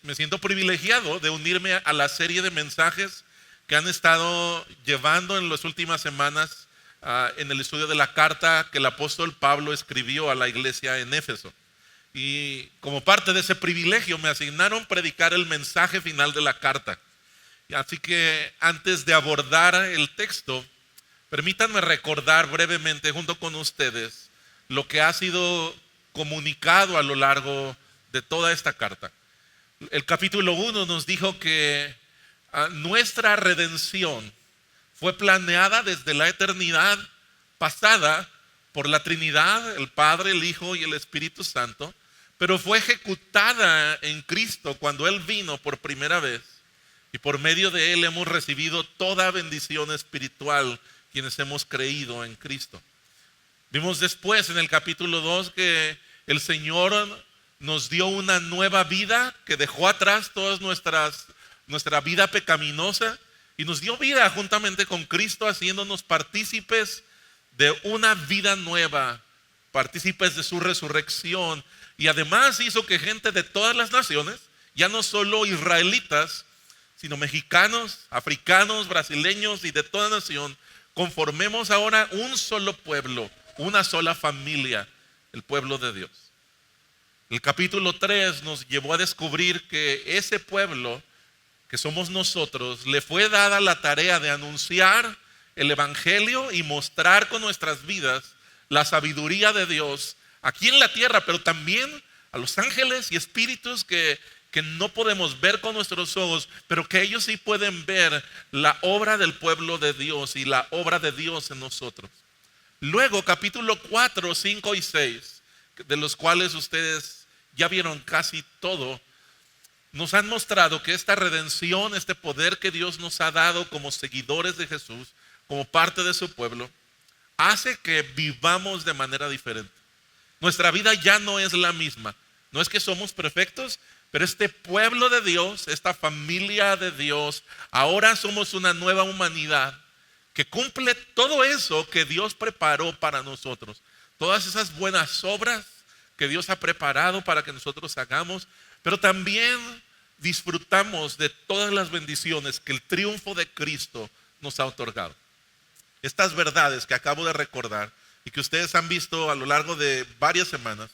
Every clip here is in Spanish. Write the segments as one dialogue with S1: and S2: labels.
S1: me siento privilegiado de unirme a la serie de mensajes que han estado llevando en las últimas semanas en el estudio de la carta que el apóstol Pablo escribió a la iglesia en Éfeso. Y como parte de ese privilegio me asignaron predicar el mensaje final de la carta. Así que antes de abordar el texto, permítanme recordar brevemente junto con ustedes lo que ha sido comunicado a lo largo de toda esta carta. El capítulo 1 nos dijo que nuestra redención fue planeada desde la eternidad pasada por la Trinidad, el Padre, el Hijo y el Espíritu Santo, pero fue ejecutada en Cristo cuando Él vino por primera vez, y por medio de Él hemos recibido toda bendición espiritual quienes hemos creído en Cristo. Vimos después en el capítulo 2 que el Señor nos dio una nueva vida que dejó atrás toda nuestra vida pecaminosa y nos dio vida juntamente con Cristo, haciéndonos partícipes de una vida nueva, partícipes de su resurrección, y además hizo que gente de todas las naciones, ya no solo israelitas, sino mexicanos, africanos, brasileños y de toda nación, conformemos ahora un solo pueblo, una sola familia, el pueblo de Dios. El capítulo 3 nos llevó a descubrir que ese pueblo, que somos nosotros, le fue dada la tarea de anunciar el evangelio y mostrar con nuestras vidas la sabiduría de Dios aquí en la tierra, pero también a los ángeles y espíritus que no podemos ver con nuestros ojos, pero que ellos sí pueden ver la obra del pueblo de Dios y la obra de Dios en nosotros. Luego, capítulo 4, 5 y 6, de los cuales ustedes ya vieron casi todo, nos han mostrado que esta redención, este poder que Dios nos ha dado como seguidores de Jesús, como parte de su pueblo, hace que vivamos de manera diferente. Nuestra vida ya no es la misma. No es que somos perfectos, pero este pueblo de Dios, esta familia de Dios, ahora somos una nueva humanidad que cumple todo eso que Dios preparó para nosotros. Todas esas buenas obras que Dios ha preparado para que nosotros hagamos, pero también disfrutamos de todas las bendiciones que el triunfo de Cristo nos ha otorgado. Estas verdades que acabo de recordar y que ustedes han visto a lo largo de varias semanas,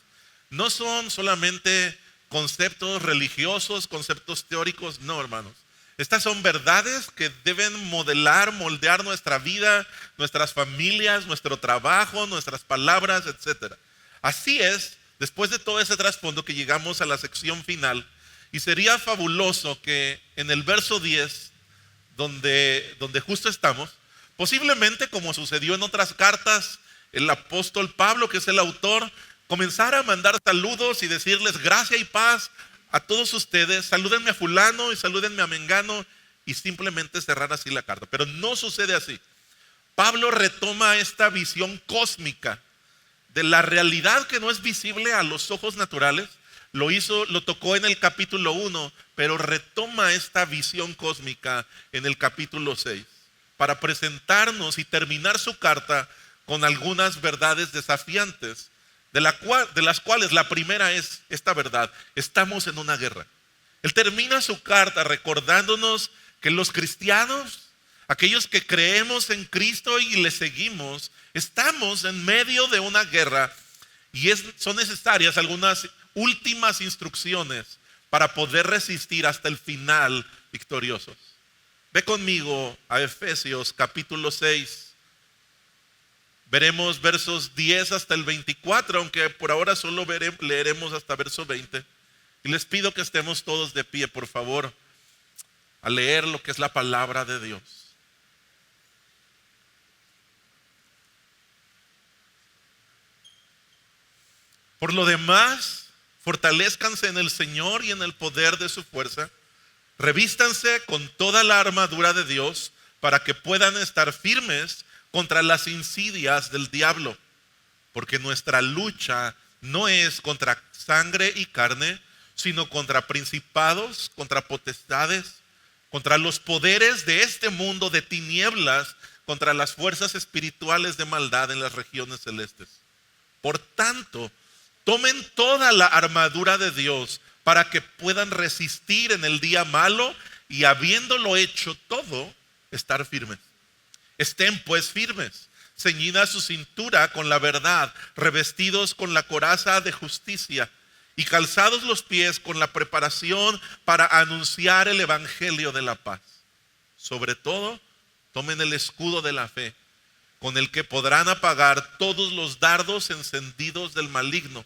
S1: no son solamente conceptos religiosos, conceptos teóricos, no, hermanos. Estas son verdades que deben moldear nuestra vida, nuestras familias, nuestro trabajo, nuestras palabras, etc. Así es, después de todo ese trasfondo que llegamos a la sección final, y sería fabuloso que en el verso 10, donde justo estamos, posiblemente como sucedió en otras cartas, el apóstol Pablo, que es el autor, comenzara a mandar saludos y decirles gracia y paz a todos ustedes, salúdenme a fulano y salúdenme a mengano, y simplemente cerrar así la carta. Pero no sucede así. Pablo retoma esta visión cósmica de la realidad que no es visible a los ojos naturales. Lo tocó en el capítulo 1, pero retoma esta visión cósmica en el capítulo 6 para presentarnos y terminar su carta con algunas verdades desafiantes, de las cuales la primera es esta verdad: estamos en una guerra. Él termina su carta recordándonos que los cristianos, aquellos que creemos en Cristo y le seguimos, estamos en medio de una guerra y son necesarias algunas últimas instrucciones para poder resistir hasta el final victoriosos. Ve conmigo a Efesios capítulo 6. Veremos versos 10 hasta el 24, aunque por ahora solo leeremos hasta verso 20. Y les pido que estemos todos de pie, por favor, a leer lo que es la palabra de Dios. Por lo demás, fortalezcanse en el Señor y en el poder de su fuerza. Revístanse con toda la armadura de Dios para que puedan estar firmes contra las insidias del diablo, porque nuestra lucha no es contra sangre y carne, sino contra principados, contra potestades, contra los poderes de este mundo de tinieblas, contra las fuerzas espirituales de maldad en las regiones celestes. Por tanto, tomen toda la armadura de Dios para que puedan resistir en el día malo y habiéndolo hecho todo, estar firmes. Estén pues firmes, ceñida su cintura con la verdad, revestidos con la coraza de justicia y calzados los pies con la preparación para anunciar el evangelio de la paz. Sobre todo, tomen el escudo de la fe, con el que podrán apagar todos los dardos encendidos del maligno.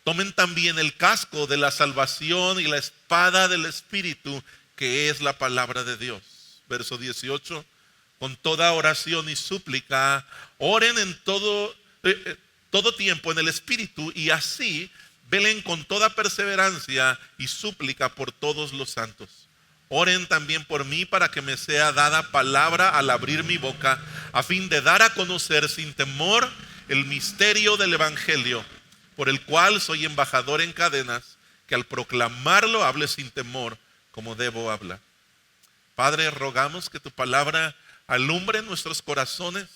S1: Tomen también el casco de la salvación y la espada del Espíritu, que es la palabra de Dios. Verso 18. Con toda oración y súplica, oren en todo tiempo en el Espíritu, y así velen con toda perseverancia y súplica por todos los santos. Oren también por mí para que me sea dada palabra al abrir mi boca, a fin de dar a conocer sin temor el misterio del evangelio, por el cual soy embajador en cadenas, que al proclamarlo hable sin temor como debo hablar. Padre, rogamos que tu palabra alumbre nuestros corazones,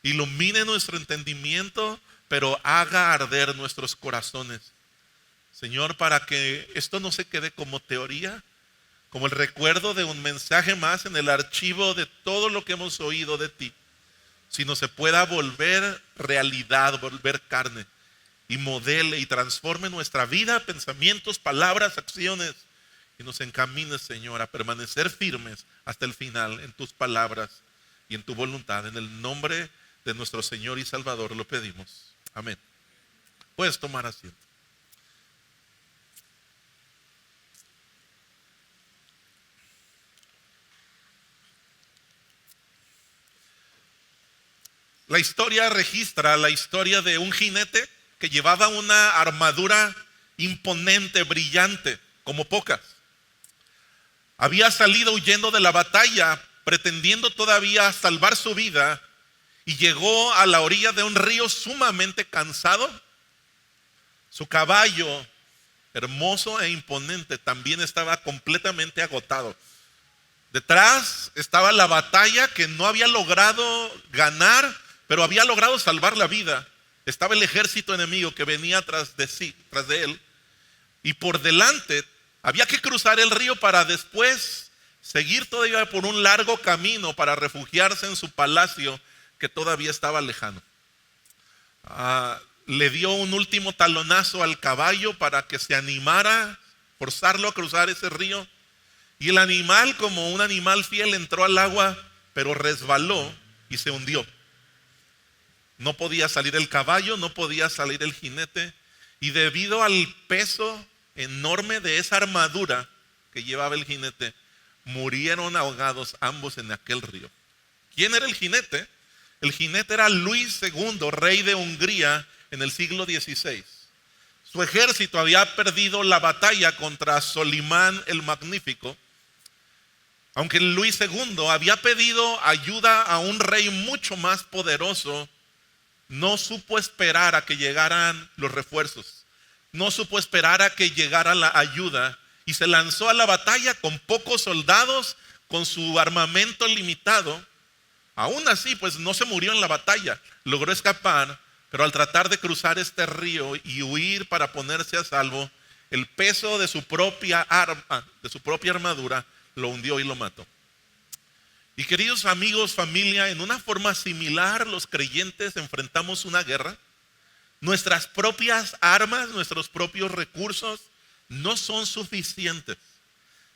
S1: ilumine nuestro entendimiento, pero haga arder nuestros corazones. Señor, para que esto no se quede como teoría, como el recuerdo de un mensaje más en el archivo de todo lo que hemos oído de ti, sino se pueda volver realidad, volver carne, y modele y transforme nuestra vida, pensamientos, palabras, acciones, y nos encamine, Señor, a permanecer firmes hasta el final en tus palabras y en tu voluntad. En el nombre de nuestro Señor y Salvador lo pedimos. Amén. Puedes tomar asiento. La historia registra la historia de un jinete que llevaba una armadura imponente, brillante, como pocas. Había salido huyendo de la batalla, pretendiendo todavía salvar su vida, y llegó a la orilla de un río sumamente cansado. Su caballo, hermoso e imponente, también estaba completamente agotado. Detrás estaba la batalla que no había logrado ganar, pero había logrado salvar la vida. Estaba el ejército enemigo que venía tras de él, y por delante había que cruzar el río para después seguir todavía por un largo camino para refugiarse en su palacio que todavía estaba lejano. Le dio un último talonazo al caballo para que se animara, forzarlo a cruzar ese río, y el animal, como un animal fiel, entró al agua, pero resbaló y se hundió. No podía salir el caballo, no podía salir el jinete, y debido al peso enorme de esa armadura que llevaba el jinete, murieron ahogados ambos en aquel río. ¿Quién era el jinete? El jinete era Luis II, rey de Hungría en el siglo XVI. Su ejército había perdido la batalla contra Solimán el Magnífico. Aunque Luis II había pedido ayuda a un rey mucho más poderoso, no supo esperar a que llegaran los refuerzos. No supo esperar a que llegara la ayuda, y se lanzó a la batalla con pocos soldados, con su armamento limitado. Aún así, pues no se murió en la batalla, logró escapar, pero al tratar de cruzar este río y huir para ponerse a salvo, el peso de su propia armadura lo hundió y lo mató. Y queridos amigos, familia, en una forma similar los creyentes enfrentamos una guerra. Nuestras propias armas, nuestros propios recursos no son suficientes.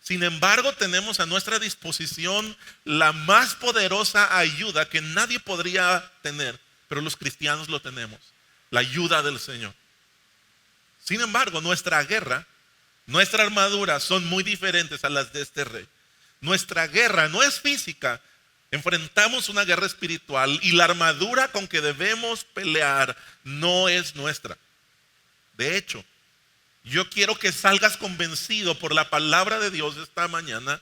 S1: Sin embargo, tenemos a nuestra disposición la más poderosa ayuda que nadie podría tener, pero los cristianos lo tenemos: la ayuda del Señor. Sin embargo, nuestra guerra, nuestra armadura son muy diferentes a las de este rey. Nuestra guerra no es física. Enfrentamos una guerra espiritual, y la armadura con que debemos pelear no es nuestra. De hecho, yo quiero que salgas convencido por la palabra de Dios esta mañana,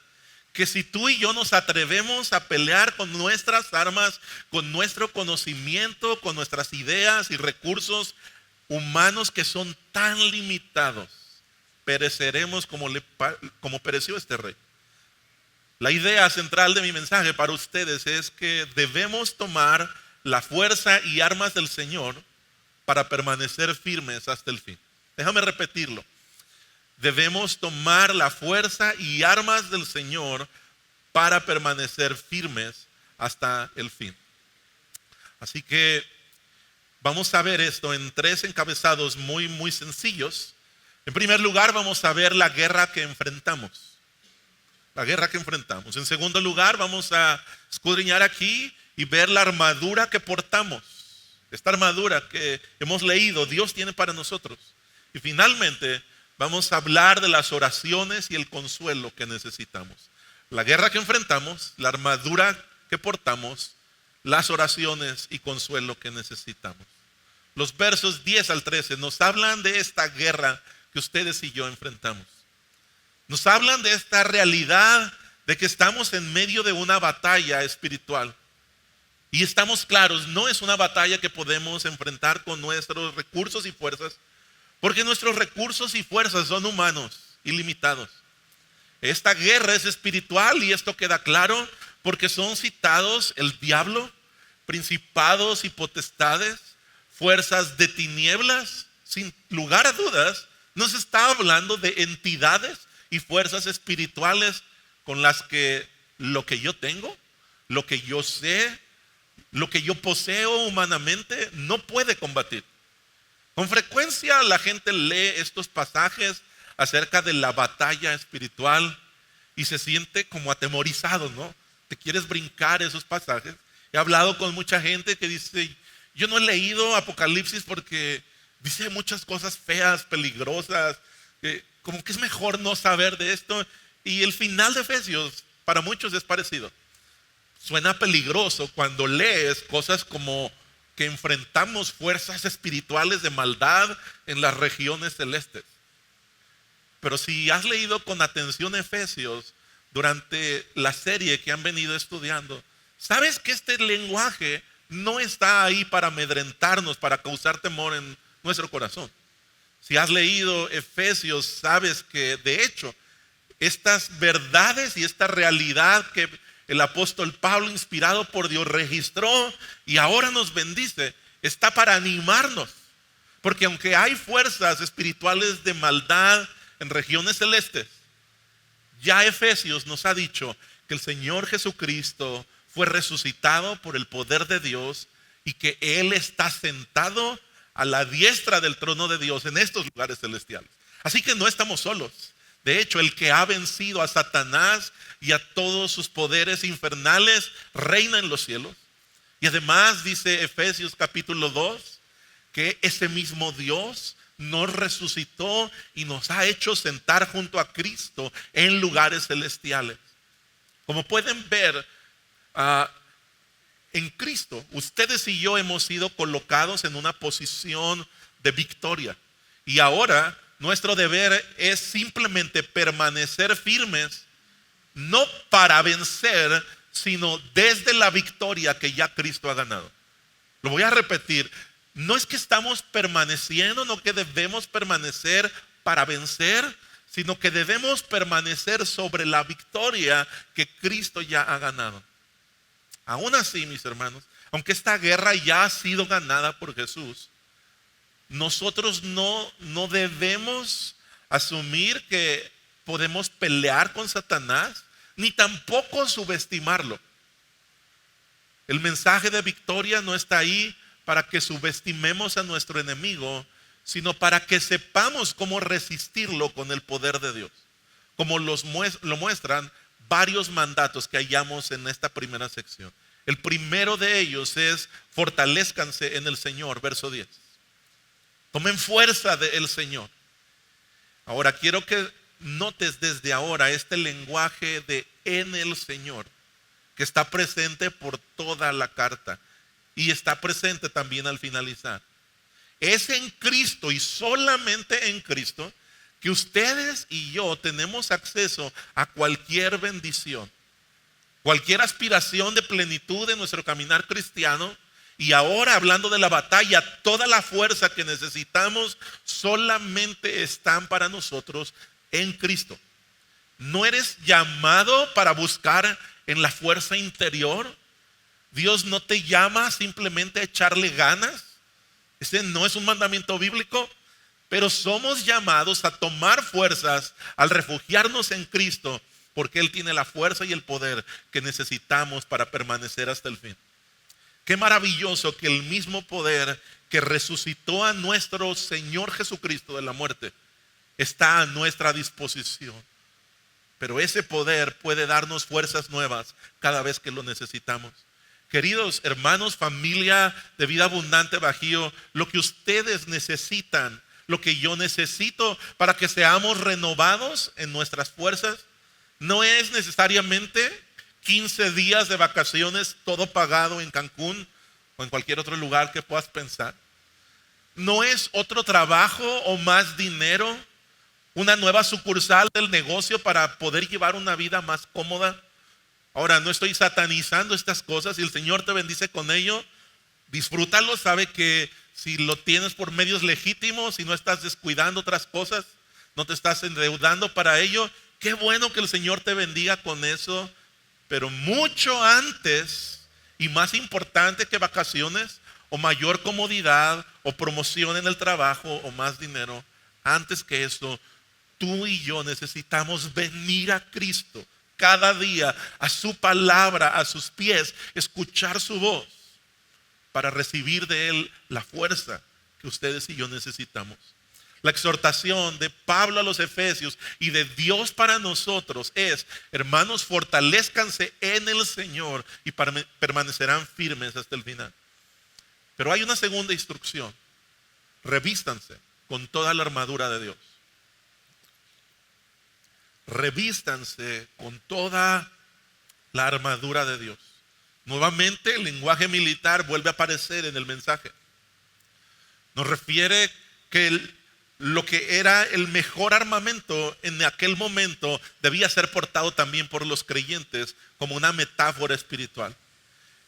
S1: que si tú y yo nos atrevemos a pelear con nuestras armas, con nuestro conocimiento, con nuestras ideas y recursos humanos que son tan limitados, pereceremos como pereció este rey. La idea central de mi mensaje para ustedes es que debemos tomar la fuerza y armas del Señor para permanecer firmes hasta el fin. Déjame repetirlo. debemos tomar la fuerza y armas del Señor para permanecer firmes hasta el fin. Así que vamos a ver esto en 3 encabezados muy sencillos. En primer lugar, vamos a ver la guerra que enfrentamos. La guerra que enfrentamos. En segundo lugar, vamos a escudriñar aquí y ver la armadura que portamos. Esta armadura que hemos leído, Dios tiene para nosotros. Y finalmente, vamos a hablar de las oraciones y el consuelo que necesitamos. La guerra que enfrentamos, la armadura que portamos, las oraciones y consuelo que necesitamos. Los versos 10 al 13 nos hablan de esta guerra que ustedes y yo enfrentamos. Nos hablan de esta realidad de que estamos en medio de una batalla espiritual. Y estamos claros, no es una batalla que podemos enfrentar con nuestros recursos y fuerzas, porque nuestros recursos y fuerzas son humanos y limitados. Esta guerra es espiritual y esto queda claro porque son citados el diablo, principados y potestades, fuerzas de tinieblas. Sin lugar a dudas, nos está hablando de entidades y fuerzas espirituales con las que lo que yo tengo, lo que yo sé, lo que yo poseo humanamente no puede combatir. Con frecuencia la gente lee estos pasajes acerca de la batalla espiritual y se siente como atemorizado, ¿no? Te quieres brincar esos pasajes. He hablado con mucha gente que dice, yo no he leído Apocalipsis porque dice muchas cosas feas, peligrosas, como que es mejor no saber de esto. Y el final de Efesios para muchos es parecido. Suena peligroso cuando lees cosas como que enfrentamos fuerzas espirituales de maldad en las regiones celestes. Pero si has leído con atención Efesios durante la serie que han venido estudiando, sabes que este lenguaje no está ahí para amedrentarnos, para causar temor en nuestro corazón. Si has leído Efesios, sabes que de hecho estas verdades y esta realidad que el apóstol Pablo, inspirado por Dios, registró y ahora nos bendice, está para animarnos. Porque aunque hay fuerzas espirituales de maldad en regiones celestes, ya Efesios nos ha dicho que el Señor Jesucristo fue resucitado por el poder de Dios y que Él está sentado a la diestra del trono de Dios en estos lugares celestiales. Así que no estamos solos. De hecho, el que ha vencido a Satanás y a todos sus poderes infernales reina en los cielos. Y además dice Efesios capítulo 2 que ese mismo Dios nos resucitó y nos ha hecho sentar junto a Cristo en lugares celestiales. Como pueden ver, en Cristo, ustedes y yo hemos sido colocados en una posición de victoria. Y ahora nuestro deber es simplemente permanecer firmes, no para vencer, sino desde la victoria que ya Cristo ha ganado. Lo voy a repetir. No es que estamos permaneciendo, no que debemos permanecer para vencer, sino que debemos permanecer sobre la victoria que Cristo ya ha ganado. Aún así, mis hermanos, aunque esta guerra ya ha sido ganada por Jesús, nosotros no debemos asumir que podemos pelear con Satanás, ni tampoco subestimarlo. El mensaje de victoria no está ahí para que subestimemos a nuestro enemigo, sino para que sepamos cómo resistirlo con el poder de Dios. Como lo muestran varios mandatos que hallamos en esta primera sección. El primero de ellos es fortalezcanse en el Señor, verso 10. Tomen fuerza del Señor. Ahora quiero que notes desde ahora este lenguaje de en el Señor, que está presente por toda la carta y está presente también al finalizar. Es en Cristo y solamente en Cristo que ustedes y yo tenemos acceso a cualquier bendición, cualquier aspiración de plenitud en nuestro caminar cristiano. Y ahora, hablando de la batalla, toda la fuerza que necesitamos solamente están para nosotros en Cristo. No eres llamado para buscar en la fuerza interior. Dios no te llama simplemente a echarle ganas. Ese no es un mandamiento bíblico. Pero somos llamados a tomar fuerzas al refugiarnos en Cristo, porque Él tiene la fuerza y el poder que necesitamos para permanecer hasta el fin. Qué maravilloso que el mismo poder que resucitó a nuestro Señor Jesucristo de la muerte está a nuestra disposición. Pero ese poder puede darnos fuerzas nuevas cada vez que lo necesitamos. Queridos hermanos, familia de Vida Abundante Bajío, lo que ustedes necesitan, lo que yo necesito para que seamos renovados en nuestras fuerzas, no es necesariamente 15 días de vacaciones, todo pagado en Cancún o en cualquier otro lugar que puedas pensar. No es otro trabajo o más dinero, una nueva sucursal del negocio para poder llevar una vida más cómoda. Ahora, no estoy satanizando estas cosas. Si el Señor te bendice con ello, disfrútalo. Sabe que si lo tienes por medios legítimos, si no estás descuidando otras cosas, no te estás endeudando para ello, qué bueno que el Señor te bendiga con eso. Pero mucho antes y más importante que vacaciones o mayor comodidad o promoción en el trabajo o más dinero, antes que eso, tú y yo necesitamos venir a Cristo cada día, a su palabra, a sus pies, escuchar su voz para recibir de Él la fuerza que ustedes y yo necesitamos. La exhortación de Pablo a los Efesios y de Dios para nosotros es: hermanos, fortalezcanse en el Señor y permanecerán firmes hasta el final. Pero hay una segunda instrucción: revístanse con toda la armadura de Dios. Revístanse con toda la armadura de Dios. Nuevamente el lenguaje militar vuelve a aparecer en el mensaje. Nos refiere que lo que era el mejor armamento en aquel momento debía ser portado también por los creyentes como una metáfora espiritual.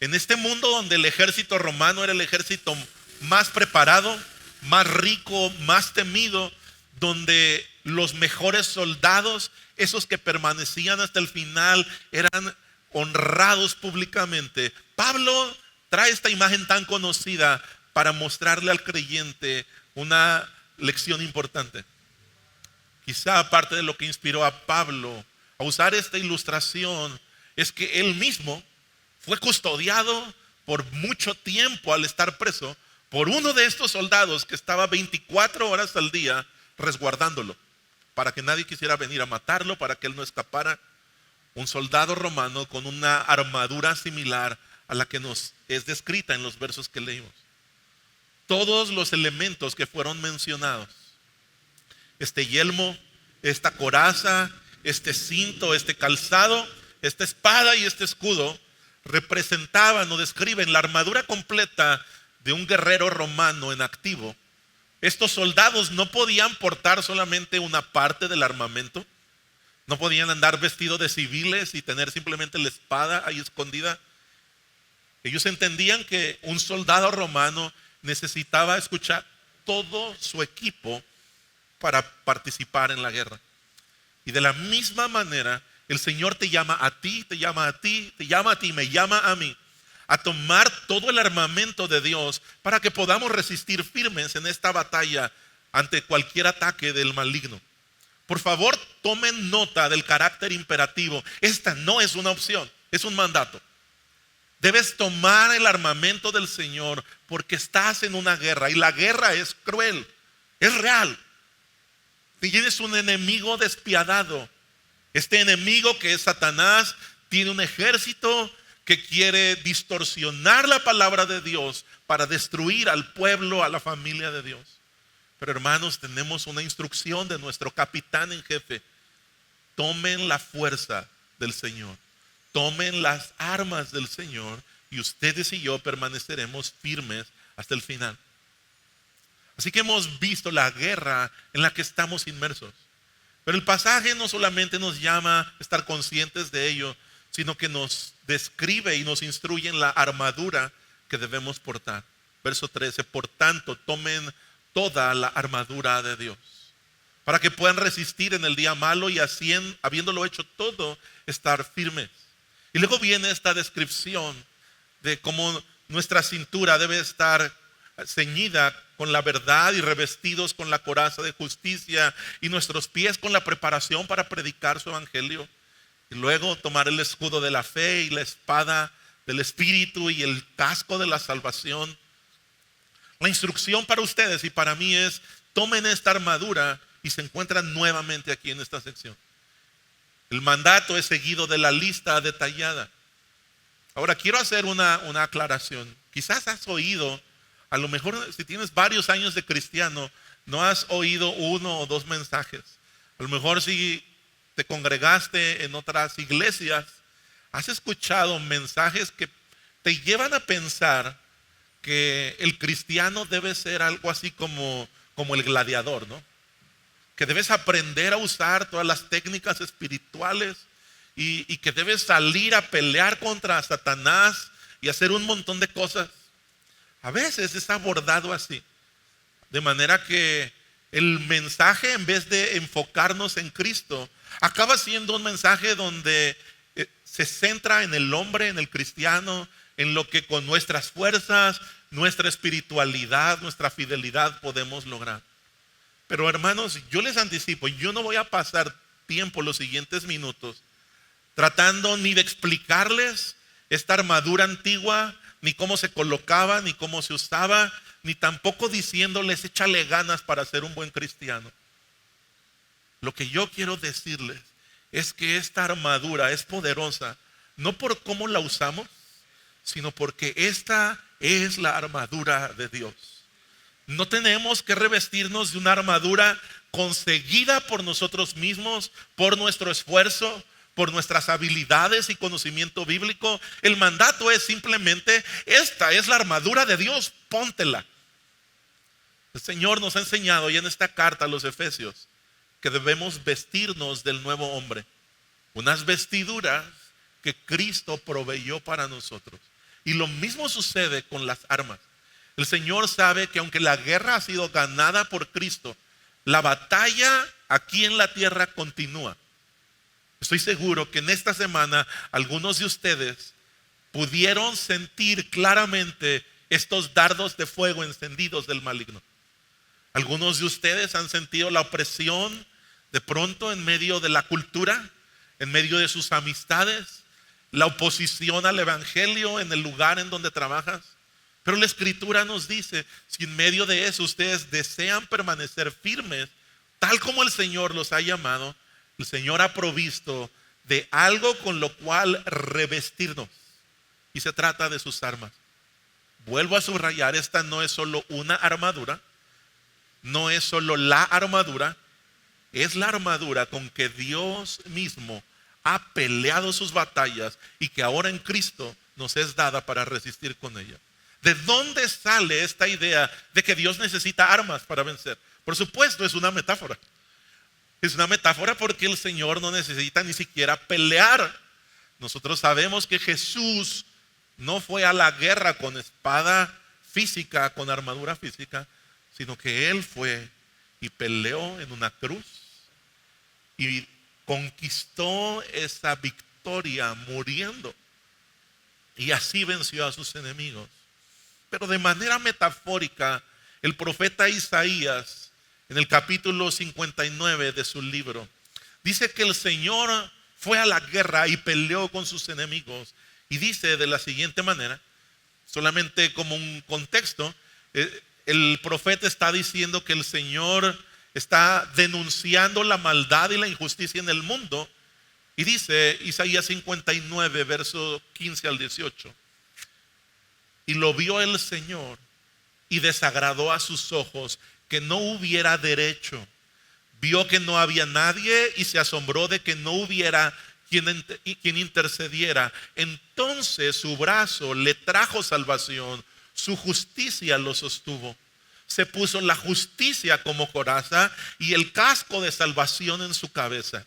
S1: En este mundo donde el ejército romano era el ejército más preparado, más rico, más temido, donde los mejores soldados, esos que permanecían hasta el final, eran honrados públicamente. Pablo trae esta imagen tan conocida para mostrarle al creyente una lección importante. Quizá aparte de lo que inspiró a Pablo a usar esta ilustración, es que él mismo fue custodiado por mucho tiempo al estar preso por uno de estos soldados que estaba 24 horas al día resguardándolo, para que nadie quisiera venir a matarlo, para que él no escapara. Un soldado romano con una armadura similar a la que nos es descrita en los versos que leímos. Todos los elementos que fueron mencionados, este yelmo, esta coraza, este cinto, este calzado, esta espada y este escudo, representaban o describen la armadura completa de un guerrero romano en activo. Estos soldados no podían portar solamente una parte del armamento, no podían andar vestidos de civiles y tener simplemente la espada ahí escondida. Ellos entendían que un soldado romano necesitaba escuchar todo su equipo para participar en la guerra. Y de la misma manera, el Señor te llama a ti, te llama a ti, te llama a ti, me llama a mí, a tomar todo el armamento de Dios para que podamos resistir firmes en esta batalla ante cualquier ataque del maligno. Por favor, tomen nota del carácter imperativo. Esta no es una opción, es un mandato. Debes tomar el armamento del Señor porque estás en una guerra y la guerra es cruel, es real. Tienes un enemigo despiadado. Este enemigo que es Satanás tiene un ejército que quiere distorsionar la palabra de Dios para destruir al pueblo, a la familia de Dios. Pero hermanos, tenemos una instrucción de nuestro capitán en jefe: tomen la fuerza del Señor, tomen las armas del Señor y ustedes y yo permaneceremos firmes hasta el final. Así que hemos visto la guerra en la que estamos inmersos. Pero el pasaje no solamente nos llama a estar conscientes de ello, sino que nos describe y nos instruye en la armadura que debemos portar. Verso 13: por tanto, tomen toda la armadura de Dios, para que puedan resistir en el día malo y así, habiéndolo hecho todo, estar firmes. Y luego viene esta descripción de cómo nuestra cintura debe estar ceñida con la verdad y revestidos con la coraza de justicia y nuestros pies con la preparación para predicar su evangelio. Y luego tomar el escudo de la fe y la espada del Espíritu y el casco de la salvación. La instrucción para ustedes y para mí es: tomen esta armadura y se encuentran nuevamente aquí en esta sección. El mandato es seguido de la lista detallada. Ahora quiero hacer una aclaración. Quizás has oído, a lo mejor si tienes varios años de cristiano, no has oído uno o dos mensajes. A lo mejor si te congregaste en otras iglesias, has escuchado mensajes que te llevan a pensar que el cristiano debe ser algo así como el gladiador, ¿no? Que debes aprender a usar todas las técnicas espirituales y que debes salir a pelear contra Satanás y hacer un montón de cosas. A veces es abordado así, de manera que el mensaje, en vez de enfocarnos en Cristo, acaba siendo un mensaje donde se centra en el hombre, en el cristiano, en lo que con nuestras fuerzas, nuestra espiritualidad, nuestra fidelidad podemos lograr. Pero hermanos, yo les anticipo, yo no voy a pasar tiempo los siguientes minutos tratando ni de explicarles esta armadura antigua, ni cómo se colocaba, ni cómo se usaba, ni tampoco diciéndoles échale ganas para ser un buen cristiano. Lo que yo quiero decirles es que esta armadura es poderosa, no por cómo la usamos, sino porque esta es la armadura de Dios. No tenemos que revestirnos de una armadura conseguida por nosotros mismos, por nuestro esfuerzo, por nuestras habilidades y conocimiento bíblico. El mandato es simplemente: esta es la armadura de Dios, póntela. El Señor nos ha enseñado ya en esta carta a los Efesios que debemos vestirnos del nuevo hombre, unas vestiduras que Cristo proveyó para nosotros. Y lo mismo sucede con las armas. El Señor sabe que aunque la guerra ha sido ganada por Cristo, la batalla aquí en la tierra continúa. Estoy seguro que en esta semana algunos de ustedes pudieron sentir claramente estos dardos de fuego encendidos del maligno. Algunos de ustedes han sentido la opresión de pronto en medio de la cultura, en medio de sus amistades, la oposición al evangelio en el lugar en donde trabajas. Pero la Escritura nos dice: si en medio de eso ustedes desean permanecer firmes, tal como el Señor los ha llamado, el Señor ha provisto de algo con lo cual revestirnos. Y se trata de sus armas. Vuelvo a subrayar, esta no es solo una armadura, no es solo la armadura, es la armadura con que Dios mismo ha peleado sus batallas y que ahora en Cristo nos es dada para resistir con ella. ¿De dónde sale esta idea de que Dios necesita armas para vencer? Por supuesto, es una metáfora. Es una metáfora porque el Señor no necesita ni siquiera pelear. Nosotros sabemos que Jesús no fue a la guerra con espada física, con armadura física, sino que Él fue y peleó en una cruz y conquistó esa victoria muriendo, y así venció a sus enemigos. Pero de manera metafórica, el profeta Isaías, en el capítulo 59 de su libro, dice que el Señor fue a la guerra y peleó con sus enemigos. Y dice de la siguiente manera, solamente como un contexto, el profeta está diciendo que el Señor está denunciando la maldad y la injusticia en el mundo. Y dice Isaías 59, verso 15 al 18. Y lo vio el Señor y desagradó a sus ojos que no hubiera derecho. Vio que no había nadie y se asombró de que no hubiera quien intercediera. Entonces su brazo le trajo salvación, su justicia lo sostuvo. Se puso la justicia como coraza y el casco de salvación en su cabeza.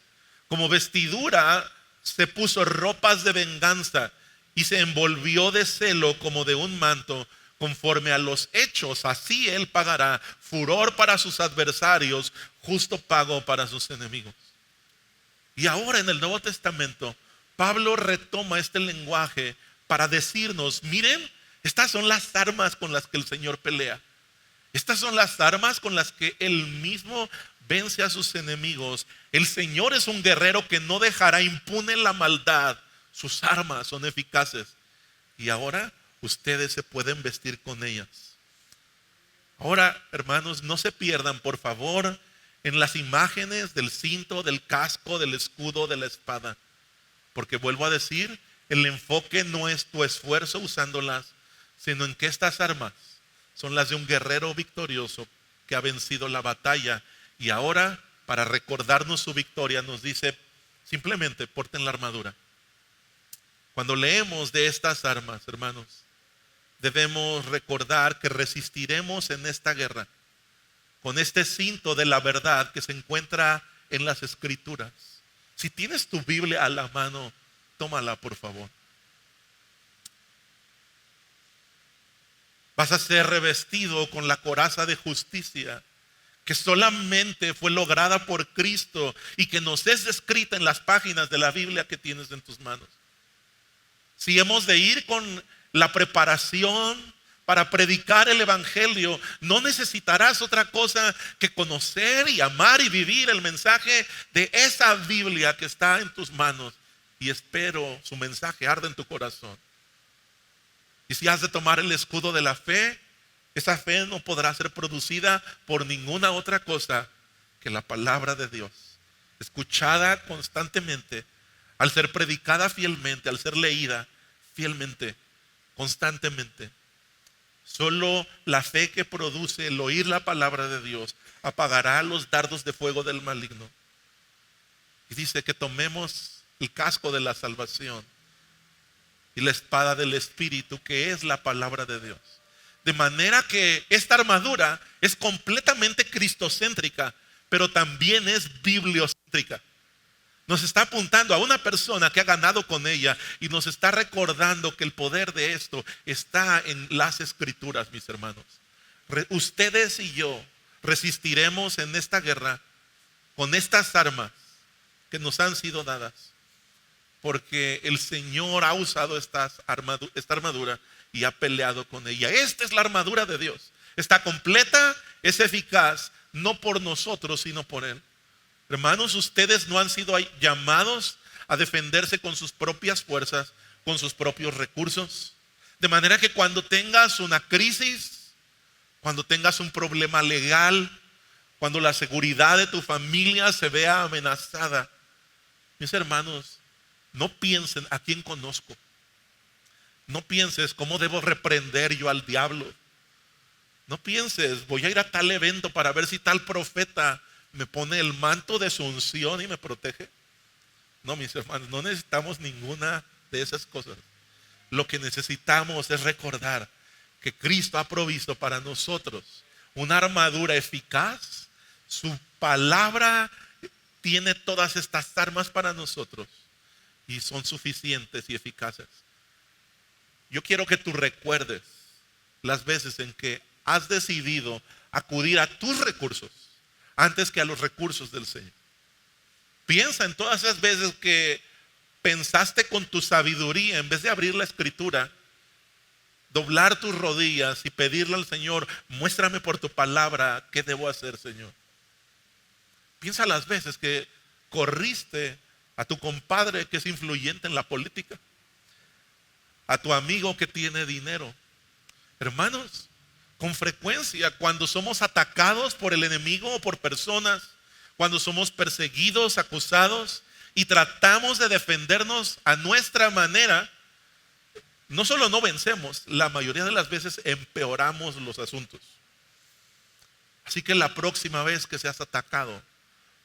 S1: Como vestidura se puso ropas de venganza y se envolvió de celo como de un manto. Conforme a los hechos, así él pagará: furor para sus adversarios, justo pago para sus enemigos. Y ahora en el Nuevo Testamento, Pablo retoma este lenguaje para decirnos: miren, Estas son las armas con las que el Señor pelea. Estas son las armas con las que Él mismo vence a sus enemigos. El Señor es un guerrero que no dejará impune la maldad. Sus armas son eficaces. Y ahora ustedes se pueden vestir con ellas. Ahora, hermanos, no se pierdan, por favor, en las imágenes del cinto, del casco, del escudo, de la espada. Porque vuelvo a decir, el enfoque no es tu esfuerzo usándolas, sino en que estas armas son las de un guerrero victorioso que ha vencido la batalla. Y ahora, para recordarnos su victoria, nos dice simplemente porten la armadura. Cuando leemos de estas armas, hermanos, debemos recordar que resistiremos en esta guerra con este cinto de la verdad que se encuentra en las Escrituras. Si tienes tu Biblia a la mano, tómala, por favor. Vas a ser revestido con la coraza de justicia que solamente fue lograda por Cristo y que nos es escrita en las páginas de la Biblia que tienes en tus manos. Si hemos de ir con la preparación para predicar el evangelio, no necesitarás otra cosa que conocer y amar y vivir el mensaje de esa Biblia que está en tus manos. Y espero su mensaje arde en tu corazón. Y si has de tomar el escudo de la fe, esa fe no podrá ser producida por ninguna otra cosa que la palabra de Dios, escuchada constantemente, al ser predicada fielmente, al ser leída fielmente, constantemente. Solo la fe que produce el oír la palabra de Dios apagará los dardos de fuego del maligno. Y dice que tomemos el casco de la salvación y la espada del Espíritu, que es la palabra de Dios. De manera que esta armadura es completamente cristocéntrica, pero también es bibliocéntrica. Nos está apuntando a una persona que ha ganado con ella y nos está recordando que el poder de esto está en las Escrituras, mis hermanos. Ustedes y yo resistiremos en esta guerra con estas armas que nos han sido dadas, porque el Señor ha usado esta armadura y ha peleado con ella. Esta es la armadura de Dios. Está completa, es eficaz, no por nosotros, sino por Él. Hermanos, ustedes no han sido llamados a defenderse con sus propias fuerzas, con sus propios recursos. De manera que cuando tengas una crisis, cuando tengas un problema legal, cuando la seguridad de tu familia se vea amenazada, mis hermanos, no piensen a quién conozco. No pienses cómo debo reprender yo al diablo. No pienses voy a ir a tal evento para ver si tal profeta me pone el manto de su unción y me protege. No, mis hermanos, no necesitamos ninguna de esas cosas. Lo que necesitamos es recordar que Cristo ha provisto para nosotros una armadura eficaz. Su palabra tiene todas estas armas para nosotros y son suficientes y eficaces. Yo quiero que tú recuerdes las veces en que has decidido acudir a tus recursos antes que a los recursos del Señor. Piensa en todas esas veces que pensaste con tu sabiduría, en vez de abrir la Escritura, doblar tus rodillas y pedirle al Señor, muéstrame por tu palabra qué debo hacer, Señor. Piensa las veces que corriste a tu compadre que es influyente en la política, a tu amigo que tiene dinero. Hermanos, con frecuencia cuando somos atacados por el enemigo o por personas, cuando somos perseguidos, acusados y tratamos de defendernos a nuestra manera, no solo no vencemos, la mayoría de las veces empeoramos los asuntos. Así que la próxima vez que seas atacado,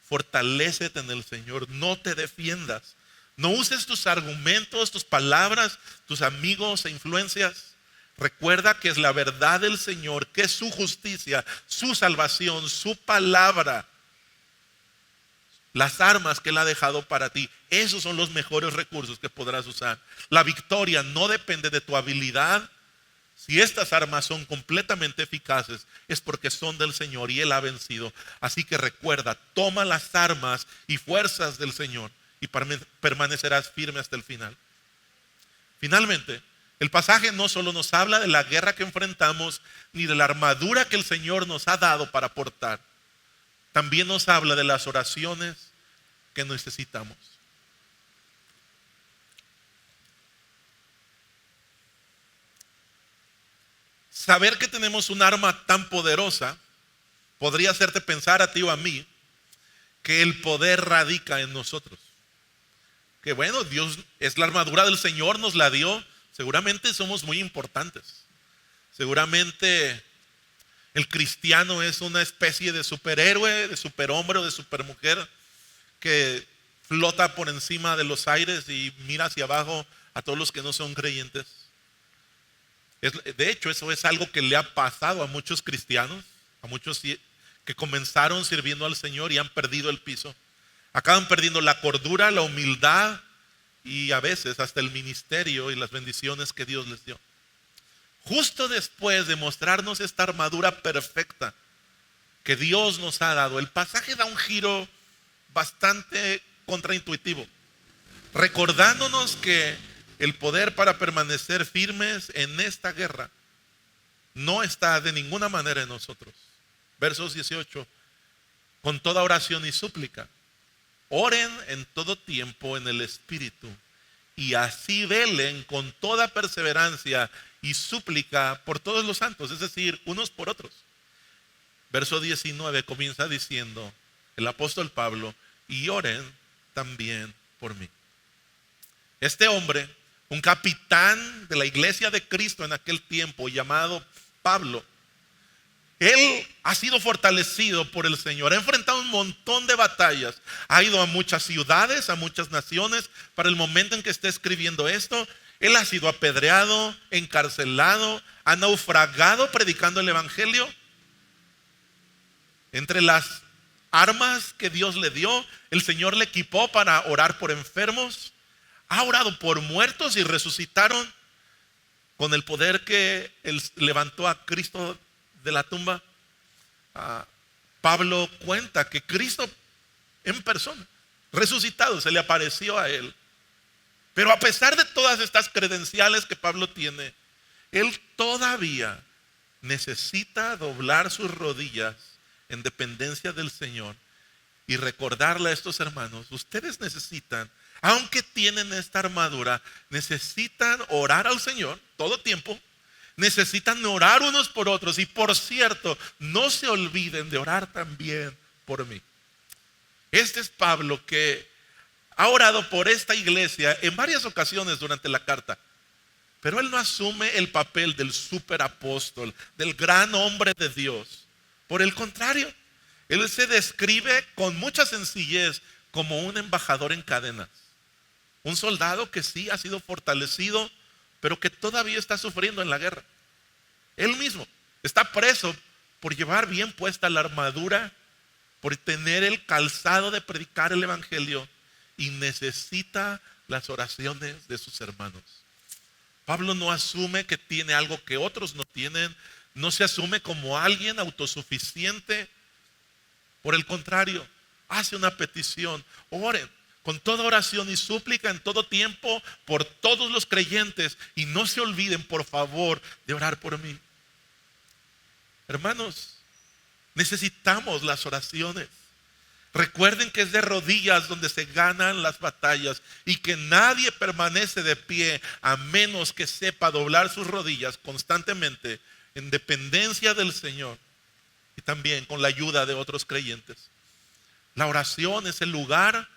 S1: fortalécete en el Señor, no te defiendas. No uses tus argumentos, tus palabras, tus amigos e influencias. Recuerda que es la verdad del Señor, que es su justicia, su salvación, su palabra. Las armas que Él ha dejado para ti, esos son los mejores recursos que podrás usar. La victoria no depende de tu habilidad. Si estas armas son completamente eficaces, es porque son del Señor y Él ha vencido. Así que recuerda, toma las armas y fuerzas del Señor y permanecerás firme hasta el final. Finalmente, El pasaje no solo nos habla de la guerra que enfrentamos, ni de la armadura que el Señor nos ha dado para portar. También nos habla de las oraciones que necesitamos. Saber que tenemos un arma tan poderosa podría hacerte pensar a ti o a mí que el poder radica en nosotros. Que bueno, Dios es la armadura del Señor, nos la dio. Seguramente somos muy importantes. Seguramente el cristiano es una especie de superhéroe, de superhombre o de supermujer que flota por encima de los aires y mira hacia abajo a todos los que no son creyentes. De hecho, eso es algo que le ha pasado a muchos cristianos, a muchos que comenzaron sirviendo al Señor y han perdido el piso. Acaban perdiendo la cordura, la humildad y a veces hasta el ministerio y las bendiciones que Dios les dio. Justo después de mostrarnos esta armadura perfecta que Dios nos ha dado, el pasaje da un giro bastante contraintuitivo, recordándonos que el poder para permanecer firmes en esta guerra no está de ninguna manera en nosotros. Versos 18, con toda oración y súplica, oren en todo tiempo en el Espíritu, y así velen con toda perseverancia y súplica por todos los santos, es decir, unos por otros. Verso 19 comienza diciendo el apóstol Pablo, y oren también por mí. Este hombre, un capitán de la iglesia de Cristo en aquel tiempo llamado Pablo, él ha sido fortalecido por el Señor, ha enfrentado un montón de batallas, ha ido a muchas ciudades, a muchas naciones. Para el momento en que está escribiendo esto, él ha sido apedreado, encarcelado, ha naufragado predicando el evangelio. Entre las armas que Dios le dio, el Señor le equipó para orar por enfermos, ha orado por muertos y resucitaron con el poder que él levantó a Cristo de la tumba. Pablo cuenta que Cristo en persona, resucitado, se le apareció a él. Pero a pesar de todas estas credenciales que Pablo tiene, él todavía necesita doblar sus rodillas en dependencia del Señor y recordarle a estos hermanos: ustedes necesitan, aunque tienen esta armadura, necesitan orar al Señor todo tiempo. Necesitan orar unos por otros. Y por cierto, no se olviden de orar también por mí. Este es Pablo, que ha orado por esta iglesia en varias ocasiones durante la carta. Pero él no asume el papel del superapóstol, del gran hombre de Dios. Por el contrario, él se describe con mucha sencillez como un embajador en cadenas. Un soldado que sí ha sido fortalecido, pero que todavía está sufriendo en la guerra. Él mismo está preso por llevar bien puesta la armadura, por tener el calzado de predicar el evangelio, y necesita las oraciones de sus hermanos. Pablo no asume que tiene algo que otros no tienen, no se asume como alguien autosuficiente. Por el contrario, hace una petición: oren con toda oración y súplica en todo tiempo por todos los creyentes, y no se olviden, por favor, de orar por mí. Hermanos, necesitamos las oraciones. Recuerden que es de rodillas donde se ganan las batallas, y que nadie permanece de pie a menos que sepa doblar sus rodillas constantemente en dependencia del Señor, y también con la ayuda de otros creyentes. La oración es el lugar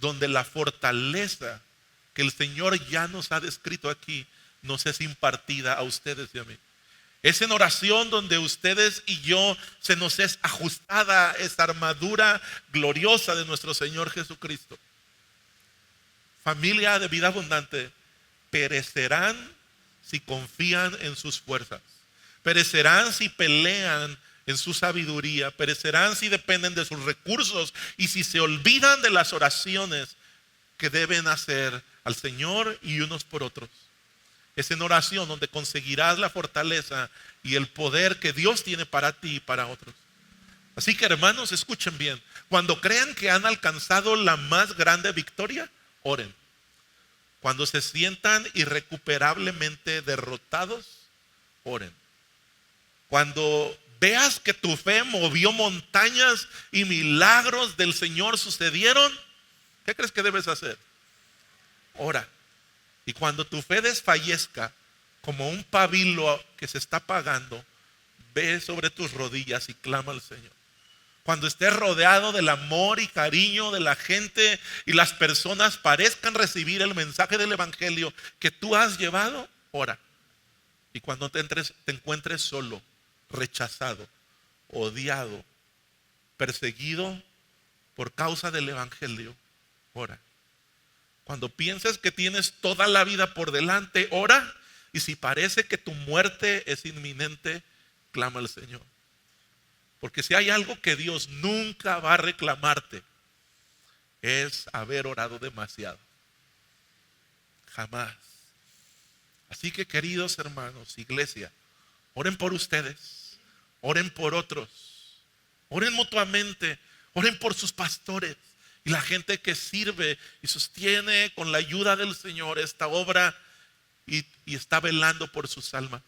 S1: donde la fortaleza que el Señor ya nos ha descrito aquí nos es impartida a ustedes y a mí. Es en oración donde ustedes y yo se nos es ajustada esa armadura gloriosa de nuestro Señor Jesucristo. Familia de Vida Abundante, perecerán si confían en sus fuerzas, perecerán si pelean en su sabiduría, perecerán si dependen de sus recursos y si se olvidan de las oraciones que deben hacer al Señor y unos por otros. Es en oración donde conseguirás la fortaleza y el poder que Dios tiene para ti y para otros. Así que, hermanos, escuchen bien: cuando crean que han alcanzado la más grande victoria, oren. Cuando se sientan irrecuperablemente derrotados, oren. Cuando veas que tu fe movió montañas y milagros del Señor sucedieron, ¿qué crees que debes hacer? Ora. Y cuando tu fe desfallezca, como un pabilo que se está apagando, ve sobre tus rodillas y clama al Señor. Cuando estés rodeado del amor y cariño de la gente y las personas parezcan recibir el mensaje del evangelio que tú has llevado, ora. Y cuando te encuentres solo, rechazado, odiado, perseguido por causa del evangelio, ora. Cuando pienses que tienes toda la vida por delante, ora. Y si parece que tu muerte es inminente, clama al Señor. Porque si hay algo que Dios nunca va a reclamarte, es haber orado demasiado. Jamás. Así que, queridos hermanos, iglesia, oren por ustedes, oren por otros, oren mutuamente, oren por sus pastores y la gente que sirve y sostiene con la ayuda del Señor esta obra y está velando por sus almas.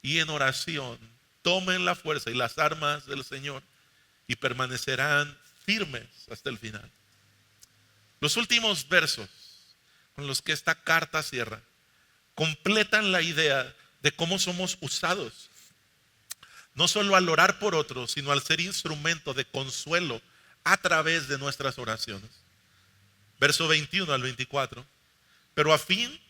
S1: Y en oración tomen la fuerza y las armas del Señor y permanecerán firmes hasta el final. Los últimos versos con los que esta carta cierra completan la idea de cómo somos usados, no solo al orar por otros, sino al ser instrumento de consuelo a través de nuestras oraciones. Verso 21 al 24. Pero a fin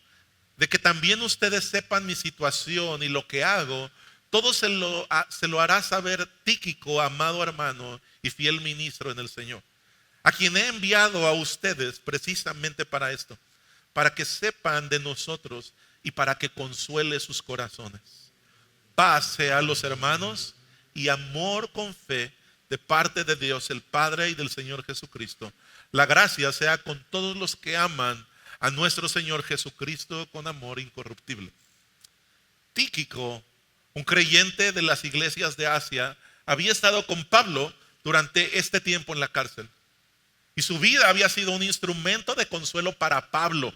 S1: de que también ustedes sepan mi situación y lo que hago, todo se lo hará saber Tíquico, amado hermano y fiel ministro en el Señor, a quien he enviado a ustedes precisamente para esto, para que sepan de nosotros y para que consuele sus corazones. Paz sea a los hermanos y amor con fe de parte de Dios el Padre y del Señor Jesucristo. La gracia sea con todos los que aman a nuestro Señor Jesucristo con amor incorruptible. Tíquico, un creyente de las iglesias de Asia, había estado con Pablo durante este tiempo en la cárcel. Y su vida había sido un instrumento de consuelo para Pablo.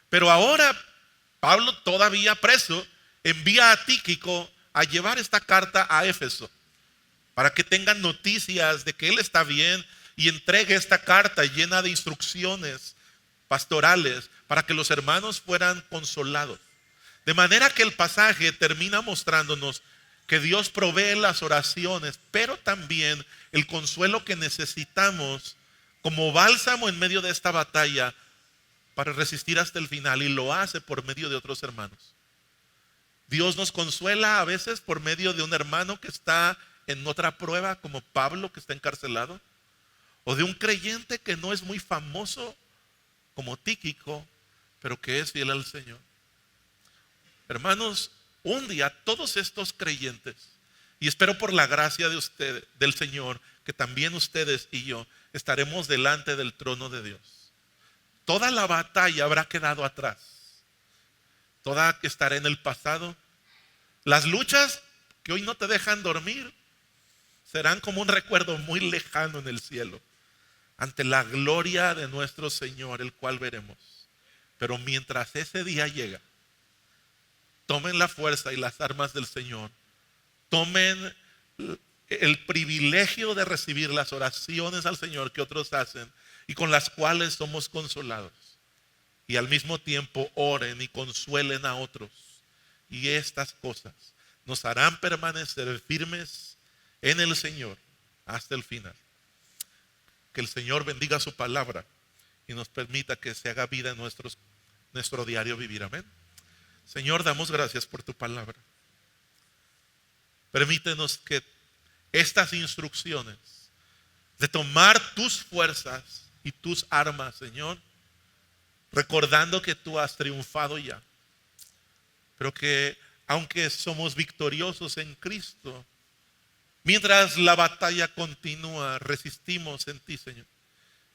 S1: Pero ahora Pablo, todavía preso, envía a Tíquico a llevar esta carta a Éfeso para que tengan noticias de que él está bien y entregue esta carta llena de instrucciones pastorales para que los hermanos fueran consolados. De manera que el pasaje termina mostrándonos que Dios provee las oraciones, pero también el consuelo que necesitamos como bálsamo en medio de esta batalla para resistir hasta el final, y lo hace por medio de otros hermanos. Dios nos consuela a veces por medio de un hermano que está en otra prueba, como Pablo, que está encarcelado, o de un creyente que no es muy famoso como Tíquico, pero que es fiel al Señor. Hermanos, un día todos estos creyentes, y espero por la gracia de ustedes, del Señor, que también ustedes y yo estaremos delante del trono de Dios. Toda la batalla habrá quedado atrás. Toda estará en el pasado. Las luchas que hoy no te dejan dormir serán como un recuerdo muy lejano en el cielo, ante la gloria de nuestro Señor, el cual veremos. Pero mientras ese día llega, tomen la fuerza y las armas del Señor. Tomen el privilegio de recibir las oraciones al Señor que otros hacen y con las cuales somos consolados. Y al mismo tiempo oren y consuelen a otros. Y estas cosas nos harán permanecer firmes en el Señor hasta el final. Que el Señor bendiga su palabra y nos permita que se haga vida en nuestro diario vivir. Amén. Señor, damos gracias por tu palabra. Permítenos que estas instrucciones de tomar tus fuerzas y tus armas, Señor, recordando que tú has triunfado ya, pero que aunque somos victoriosos en Cristo, mientras la batalla continúa, resistimos en ti, Señor,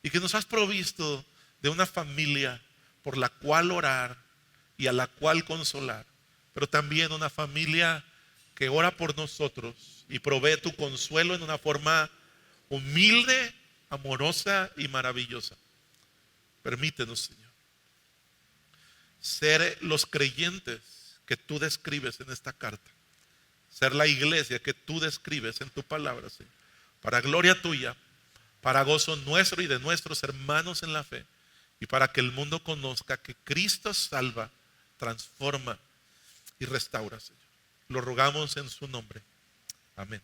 S1: y que nos has provisto de una familia por la cual orar y a la cual consolar, pero también una familia que ora por nosotros y provee tu consuelo en una forma humilde, amorosa y maravillosa. Permítenos, Señor, ser los creyentes que tú describes en esta carta, ser la iglesia que tú describes en tu palabra, Señor, para gloria tuya, para gozo nuestro y de nuestros hermanos en la fe, y para que el mundo conozca que Cristo salva, transforma y restaura, Señor. Lo rogamos en su nombre. Amén.